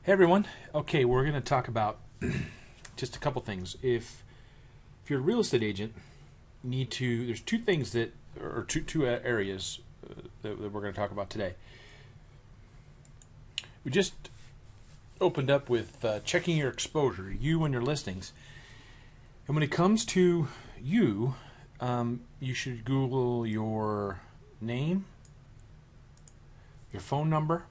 Hey everyone. Okay, we're going to talk about just a couple things. If you're a real estate agent, you need to. There's two things that, or two areas that we're going to talk about today. We just opened up with checking your exposure, you and your listings. And when it comes to you, you should Google your name, your phone number,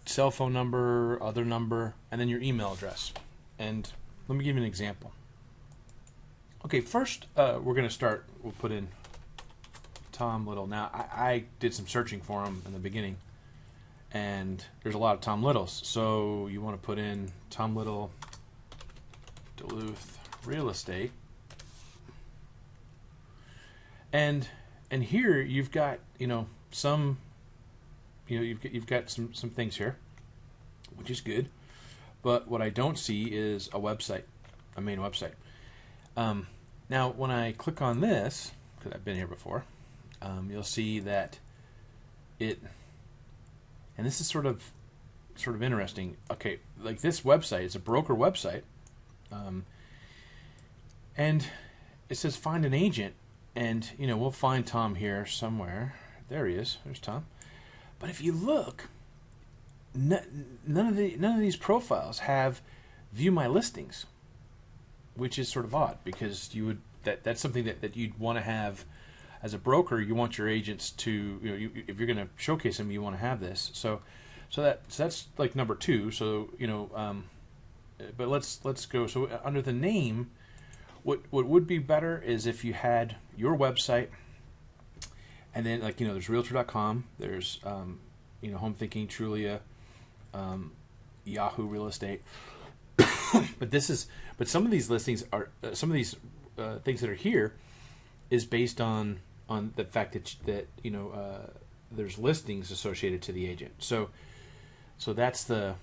cell phone number, other number, and then your email address. And let me give you an example. Okay, first we're going to start. We'll put in Tom Little. Now I did some searching for him in the beginning, and there's a lot of Tom Littles. So you want to put in Tom Little, Duluth real estate, and here you've got some. You've got some things here, which is good. But what I don't see is a website, a main website. Now, when I click on this, because I've been here before, you'll see that and this is sort of interesting. Okay, like this website, it's a broker website, and it says find an agent, and we'll find Tom here somewhere. There he is. There's Tom. But if you look, none of these profiles have view my listings, which is sort of odd because that's something that you'd want to have as a broker. You want your agents to if you're going to showcase them, you want to have this. So that's like number two. So but let's go. So under the name, what would be better is if you had your website. And then, there's Realtor.com, there's, Home Thinking, Trulia, Yahoo Real Estate. but some of these listings are, some of these things that are here is based on the fact that there's listings associated to the agent. So that's the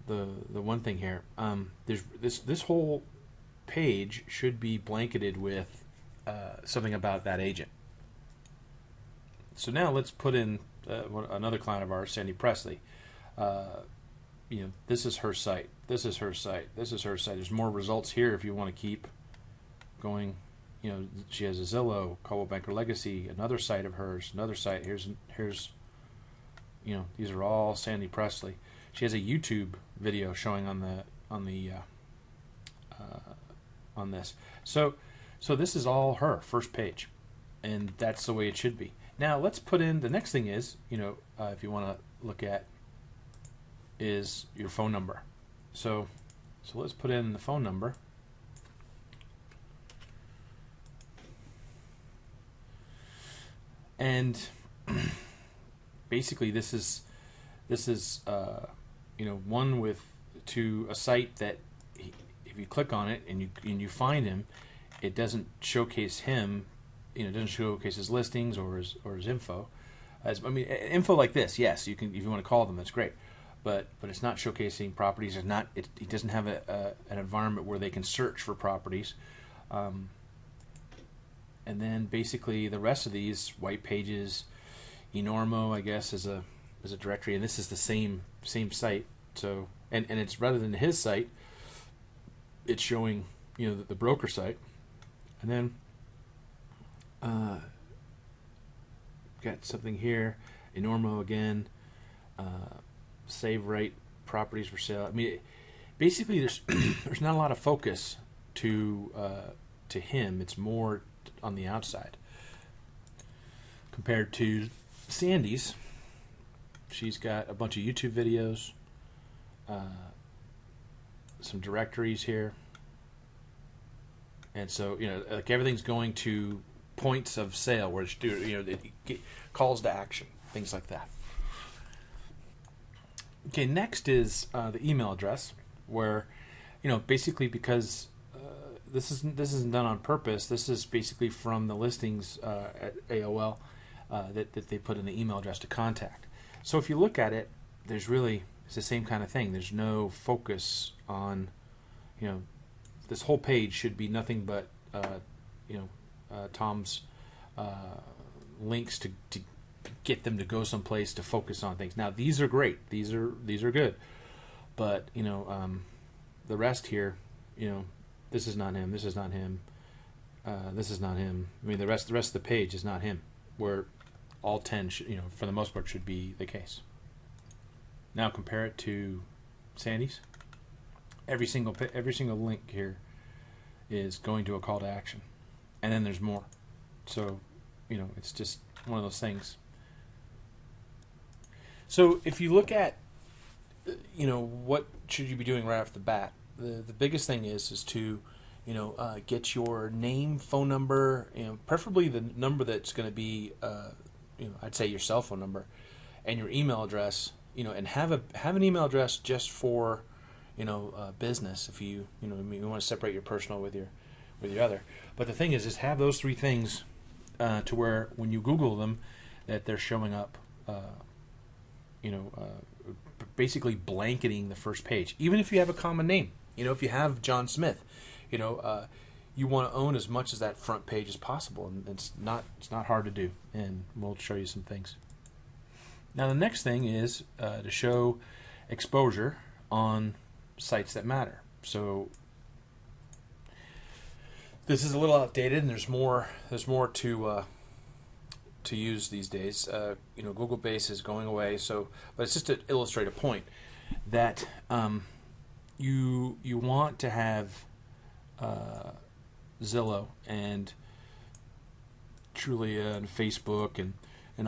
one thing here. There's this whole page should be blanketed with something about that agent. So now let's put in another client of ours, Sandy Presley. This is her site. This is her site. This is her site. There's more results here if you want to keep going. She has a Zillow, Coldwell Banker Legacy, another site of hers, another site. Here's these are all Sandy Presley. She has a YouTube video showing on this. So this is all her first page, and that's the way it should be. Now let's put in the next thing is, if you want to look at, is your phone number. So let's put in the phone number. And basically this is one to a site that if you click on it and you find him, it doesn't showcase him. It doesn't showcase his listings or his info. Info like this, yes, you can if you want to call them, that's great. But it's not showcasing properties. He doesn't have an environment where they can search for properties. And then basically the rest of these white pages, Enormo, I guess, is a directory, and this is the same site. So and it's rather than his site, it's showing the broker site, and then. Got something here, Enormo again, Save Right properties for sale. Basically there's not a lot of focus to him. It's more on the outside compared to Sandy's. She's got a bunch of YouTube videos, some directories here, and so like everything's going to points of sale where it calls to action, things like that. Okay, next is the email address, where basically because this isn't done on purpose. This is basically from the listings at AOL that they put in the email address to contact. So if you look at it, it's the same kind of thing. There's no focus on this whole page should be nothing but Tom's links to get them to go someplace to focus on things. Now these are great. These are good. But the rest here, this is not him. This is not him. This is not him. I mean, the rest of the page is not him. Where all 10, for the most part, should be the case. Now compare it to Sandy's. Every single link here is going to a call to action, and then there's more. So, it's just one of those things. So if you look at, what should you be doing right off the bat? The biggest thing is to, get your name, phone number, preferably the number that's going to be, I'd say your cell phone number, and your email address, and have an email address just for, business. If you want to separate your personal with your other. But the thing is have those three things to where when you Google them, that they're showing up, basically blanketing the first page. Even if you have a common name, if you have John Smith, you want to own as much as that front page as possible, and it's not hard to do. And we'll show you some things. Now the next thing is to show exposure on sites that matter. So this is a little outdated, and there's more to use these days. Google Base is going away. So, but it's just to illustrate a point that you want to have Zillow and Trulia and Facebook and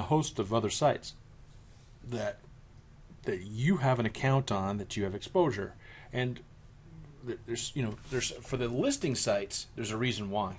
a host of other sites that you have an account on, that you have exposure. And there's for the listing sites, there's a reason why.